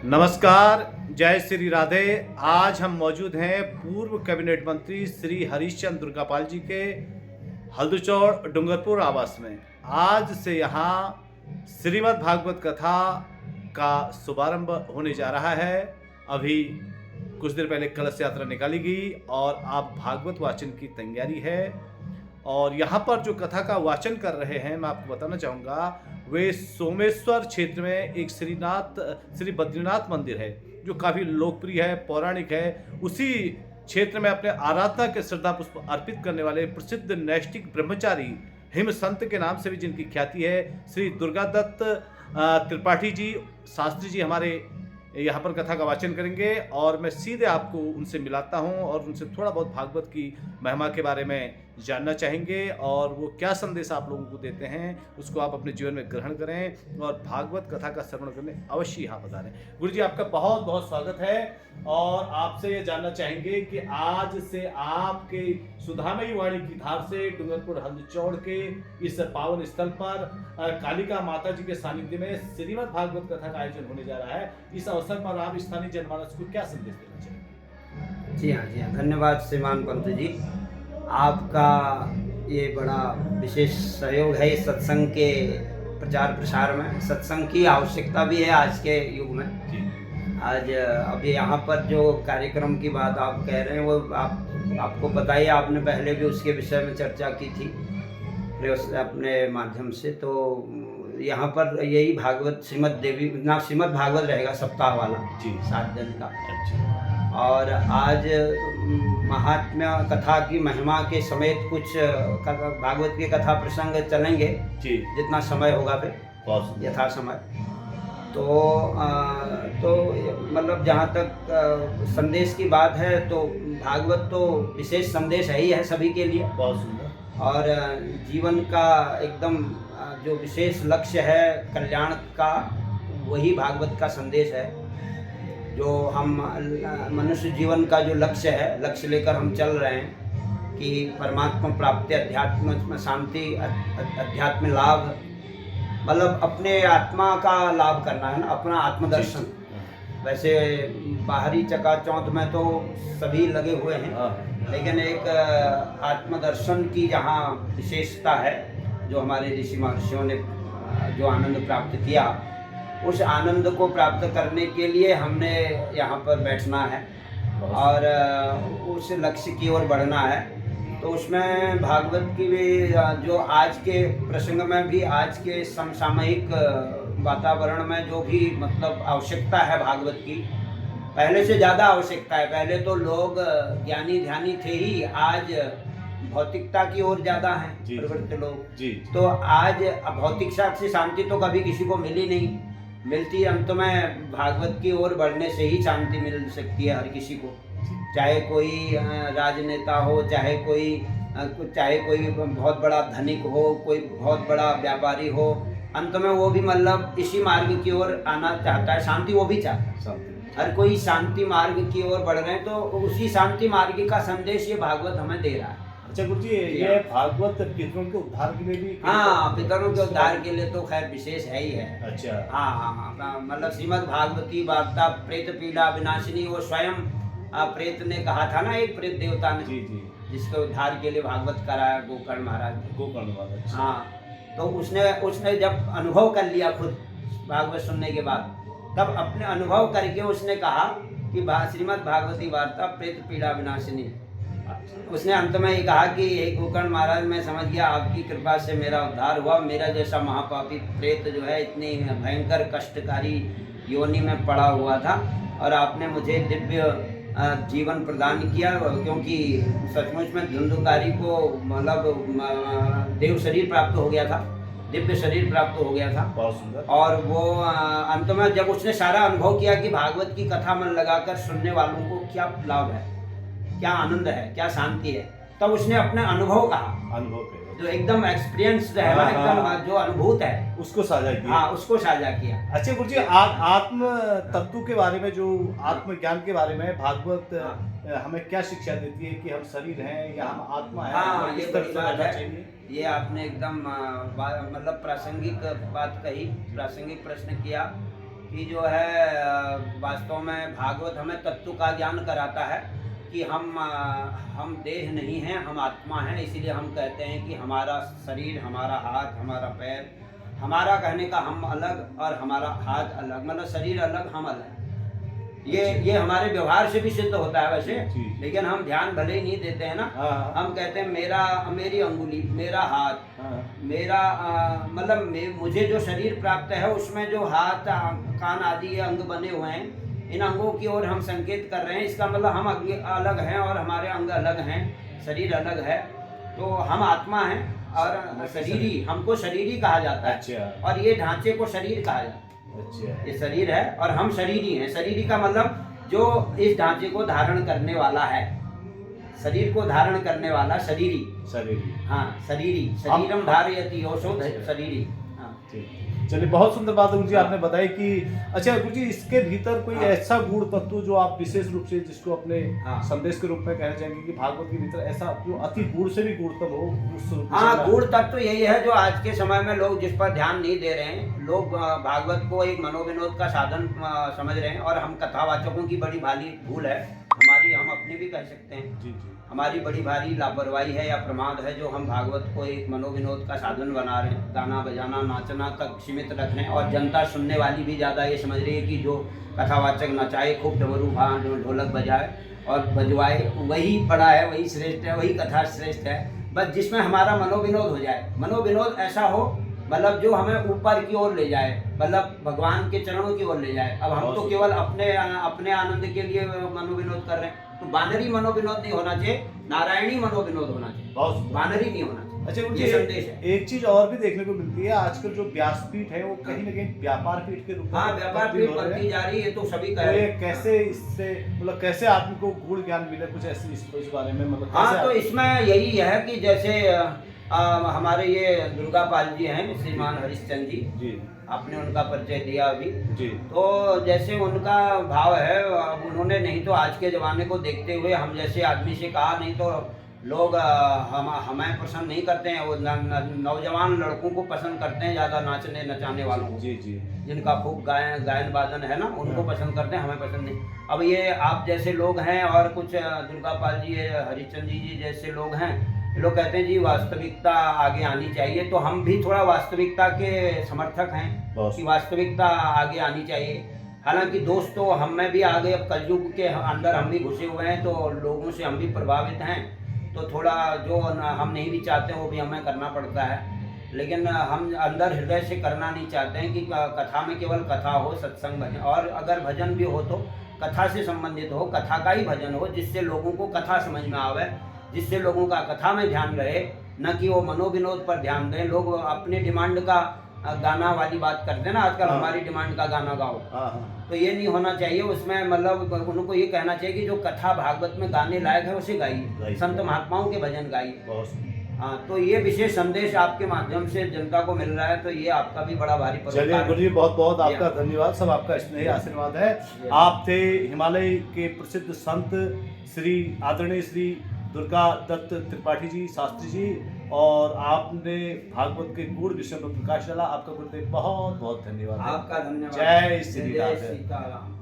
नमस्कार, जय श्री राधे। आज हम मौजूद हैं पूर्व कैबिनेट मंत्री श्री हरीशचंद्र दुर्गापाल जी के हल्दचौड़ डूंगरपुर आवास में। आज से यहाँ श्रीमद् भागवत कथा का शुभारंभ होने जा रहा है। अभी कुछ देर पहले कलश यात्रा निकाली गई और आप भागवत वाचन की तैयारी है। और यहाँ पर जो कथा का वाचन कर रहे हैं, मैं आपको बताना चाहूँगा, वे सोमेश्वर क्षेत्र में एक श्री बद्रीनाथ मंदिर है जो काफ़ी लोकप्रिय है, पौराणिक है। उसी क्षेत्र में अपने आराधना के श्रद्धा पुष्प अर्पित करने वाले प्रसिद्ध नैष्ठिक ब्रह्मचारी हिम संत के नाम से भी जिनकी ख्याति है, श्री दुर्गादत्त त्रिपाठी जी शास्त्री जी हमारे यहाँ पर कथा का वाचन करेंगे। और मैं सीधे आपको उनसे मिलाता हूँ और उनसे थोड़ा बहुत भागवत की महिमा के बारे में जानना चाहेंगे और वो क्या संदेश आप लोगों को देते हैं उसको आप अपने जीवन में ग्रहण करें और भागवत कथा का श्रवण करने अवश्य यहाँ पधारें। गुरु जी, आपका बहुत बहुत स्वागत है। और आपसे ये जानना चाहेंगे कि आज से आपके सुधामयी वाणी की धार से डूंगरपुर हल्दचौड़ के इस पावन स्थल पर कालिका माता जी के सानिध्य में श्रीमद् भागवत कथा का आयोजन होने जा रहा है। इस अवसर पर आप स्थानीय जनमानस को क्या संदेश देना चाहेंगे? जी हाँ, धन्यवाद श्रीमान पंत जी। आपका ये बड़ा विशेष सहयोग है इस सत्संग के प्रचार प्रसार में। सत्संग की आवश्यकता भी है आज के युग में। आज अभी यहाँ पर जो कार्यक्रम की बात आप कह रहे हैं वो आपको बताइए, आपने पहले भी उसके विषय में चर्चा की थी अपने माध्यम से। तो यहाँ पर यही भागवत श्रीमद् भागवत रहेगा सप्ताह वाला जी, 7 दिन का। और आज महात्म्य कथा की महिमा के समेत कुछ भागवत के कथा प्रसंग चलेंगे जी, जितना समय होगा फिर यथा समय। तो मतलब जहाँ तक संदेश की बात है तो भागवत तो विशेष संदेश है ही है सभी के लिए। बहुत सुंदर। और जीवन का एकदम जो विशेष लक्ष्य है कल्याण का, वही भागवत का संदेश है। जो हम मनुष्य जीवन का जो लक्ष्य है, लक्ष्य लेकर हम चल रहे हैं कि परमात्मा प्राप्ति, अध्यात्म में शांति, अध्यात्म लाभ, मतलब अपने आत्मा का लाभ करना है ना, अपना आत्मदर्शन। वैसे बाहरी चकाचौंध में तो सभी लगे हुए हैं, लेकिन एक आत्मदर्शन की जहाँ विशेषता है, जो हमारे ऋषि महर्षियों ने जो आनंद प्राप्त किया, उस आनंद को प्राप्त करने के लिए हमने यहाँ पर बैठना है और उस लक्ष्य की ओर बढ़ना है। तो उसमें भागवत की भी जो आज के प्रसंग में भी, आज के समसामयिक वातावरण में जो भी मतलब आवश्यकता है भागवत की, पहले से ज़्यादा आवश्यकता है। पहले तो लोग ज्ञानी ध्यानी थे ही, आज भौतिकता की ओर ज़्यादा हैं प्रवृत्त लोग जी। तो आज भौतिक से शांति तो कभी किसी को मिली नहीं, मिलती अंत में भागवत की ओर बढ़ने से ही शांति मिल सकती है हर किसी को। चाहे कोई राजनेता हो, चाहे कोई बहुत बड़ा धनिक हो, कोई बहुत बड़ा व्यापारी हो, अंत में वो भी मतलब इसी मार्ग की ओर आना चाहता है, शांति वो भी चाहता है। हर कोई शांति मार्ग की ओर बढ़ रहे हैं, तो उसी शांति मार्ग का संदेश ये भागवत हमें दे रहा है। अच्छा गुरु जी, ये भागवत पितरों के उद्धार के लिए भी? हाँ, पितरों के उद्धार के लिए तो खैर विशेष है ही है। अच्छा। हाँ, मतलब श्रीमद् भागवती वार्ता प्रेत पीड़ा विनाशिनी, वो स्वयं प्रेत ने कहा था ना, एक प्रेत देवता ने जी, जिसके उद्धार के लिए भागवत कराया गोकर्ण महाराज। हाँ, तो उसने जब अनुभव कर लिया खुद भागवत सुनने के बाद, तब अपने अनुभव करके उसने कहा कि श्रीमद् भागवती वार्ता प्रेत पीड़ा विनाशिनी। उसने अंत में ये कहा कि हे गोकर्ण महाराज, मैं समझ गया आपकी कृपा से मेरा उद्धार हुआ। मेरा जैसा महापापी प्रेत जो है इतनी भयंकर कष्टकारी योनि में पड़ा हुआ था, और आपने मुझे दिव्य जीवन प्रदान किया, क्योंकि सचमुच में धुंधुकारी को मतलब देव शरीर प्राप्त हो गया था, दिव्य शरीर प्राप्त हो गया था। बहुत सुंदर। और वो अंत में जब उसने सारा अनुभव किया कि भागवत की कथा मन लगाकर सुनने वालों को क्या लाभ है, क्या आनंद है, क्या शांति है, तब उसने अपने अनुभव कहा, अनुभव जो एकदम एक्सपीरियंस्ड है ना, एकदम जो अनुभूत है, उसको साझा किया। हाँ, उसको साझा किया। अच्छा गुरु जी, आत्म तत्व के बारे में, जो आत्मज्ञान के बारे में भागवत हमें क्या शिक्षा देती है कि हम शरीर हैं या हम आत्मा है? हाँ, ये बड़ी बात है। ये आपने एकदम मतलब प्रासंगिक बात कही, प्रासंगिक प्रश्न किया कि जो है वास्तव में भागवत हमें तत्व का ज्ञान कराता है कि हम देह नहीं हैं, हम आत्मा हैं। इसीलिए हम कहते हैं कि हमारा शरीर, हमारा हाथ, हमारा पैर, हमारा कहने का हम अलग और हमारा हाथ अलग, मतलब शरीर अलग, हम अलग। ये हमारे व्यवहार से भी सिद्ध होता है वैसे, लेकिन हम ध्यान भले ही नहीं देते हैं ना। हम कहते हैं मेरी अंगुली, मेरा हाथ, मेरा मतलब मुझे जो शरीर प्राप्त है उसमें जो हाथ, कान आदि ये अंग बने हुए हैं, इन अंगों की ओर हम संकेत कर रहे हैं। इसका मतलब हम अलग हैं और हमारे अंग अलग हैं, शरीर अलग है। तो हम आत्मा हैं और शरीरी, हमको शरीरी कहा जाता है। और ये ढांचे को शरीर कहा जाता है। ये शरीर है और हम शरीरी हैं। शरीरी का मतलब जो इस ढांचे को धारण करने वाला है, शरीर को धारण करने वाला शरीरी। हाँ, शरीरम धारयति यशो शरीरी। चलिए, बहुत सुंदर बात गुरु जी आपने बताई कि अच्छा गुरु जी, इसके भीतर कोई ऐसा गुण तत्व जो आप विशेष रूप से जिसको अपने संदेश के रूप में कहना चाहेंगे कि भागवत के भीतर ऐसा जो अति गुण से भी गुणतम हो उस रूप में? गुण तत्व यही है जो आज के समय में लोग जिस पर ध्यान नहीं दे रहे हैं। लोग भागवत को एक मनोविनोद का साधन समझ रहे हैं और हम कथावाचकों की बड़ी भारी भूल है हमारी, हम अपने भी कह सकते हैं। जी। हमारी बड़ी भारी लापरवाही है या प्रमाद है जो हम भागवत को एक मनोविनोद का साधन बना रहे हैं। गाना बजाना नाचना तक सीमित रख रहे हैं और जनता सुनने वाली भी ज़्यादा ये समझ रही है कि जो कथावाचक नचाए, खूब डमरू भां ढोलक बजाए और बजवाए, वही बड़ा है, वही श्रेष्ठ है, वही कथा श्रेष्ठ है। बस जिसमें हमारा मनोविनोद हो जाए, मनोविनोद ऐसा हो मतलब जो हमें ऊपर की ओर ले जाए, मतलब भगवान के चरणों की ओर ले जाए। अब हम तो केवल अपने आनंद के लिए मनोविनोद कर रहे हैं। तो बानरी मनोविनोद नहीं होना चाहिए, नारायणी मनोविनोद होना चाहिए, बानरी नहीं होना चाहिए। अच्छा, ये संदेश है। एक चीज और भी देखने को मिलती है आजकल, जो व्यासपीठ है वो कहीं ना कहीं व्यापार पीठ के रूप में व्यापार पीठ बनती जा रही है। तो सभी का कैसे इससे मतलब कैसे आदमी को गुण ज्ञान मिले, कुछ ऐसे इस बारे में मतलब? तो इसमें यही है कि जैसे हमारे ये दुर्गापाल जी हैं, श्रीमान हरिश्चंद्र जी, आपने उनका परिचय दिया अभी जी। तो जैसे उनका भाव है, अब उन्होंने नहीं तो आज के ज़माने को देखते हुए हम जैसे आदमी से कहा, नहीं तो लोग हमें पसंद नहीं करते हैं। वो नौजवान लड़कों को पसंद करते हैं ज़्यादा, नाचने नचाने वालों को, जी, जिनका खूब गायन वादन है ना, उनको पसंद करते हैं, हमें पसंद नहीं। अब ये आप जैसे लोग हैं और कुछ दुर्गापाल जी, हरिश्चंद्र जी जैसे लोग हैं, लोग कहते हैं जी वास्तविकता आगे आनी चाहिए। तो हम भी थोड़ा वास्तविकता के समर्थक हैं कि वास्तविकता आगे आनी चाहिए। हालांकि दोस्तों हम में भी आगे, अब कलयुग के अंदर हम भी घुसे हुए हैं, तो लोगों से हम भी प्रभावित हैं। तो थोड़ा जो हम नहीं भी चाहते वो भी हमें करना पड़ता है, लेकिन हम अंदर हृदय से करना नहीं चाहते हैं कि कथा में केवल कथा हो, सत्संग भजन, और अगर भजन भी हो तो कथा से संबंधित हो, कथा का ही भजन हो, जिससे लोगों को कथा समझ में आवे, जिससे लोगों का कथा में ध्यान रहे, न कि वो मनोविनोद पर ध्यान दें। लोग अपने डिमांड का गाना वाली बात करते हैं ना आजकल, हमारी डिमांड का गाना गाओ, तो ये नहीं होना चाहिए। उसमें मतलब उनको ये कहना चाहिए कि जो कथा भागवत में गाने लायक है उसे गाइए, संत महात्माओं के भजन गाइए। हाँ, तो ये विशेष संदेश आपके माध्यम से जनता को मिल रहा है, तो ये आपका भी बड़ा भारी परोपकार है। चलिए गुरु जी, बहुत बहुत आपका धन्यवाद, सब आपका स्नेह आशीर्वाद है। आप थे हिमालय के प्रसिद्ध संत श्री आदरणीय श्री दुर्गा दत्त त्रिपाठी जी शास्त्री जी, और आपने भागवत के गुण विषय पर प्रकाश डाला। आपका गुरुदेव बहुत बहुत धन्यवाद। आपका धन्यवाद। जय श्री राधे।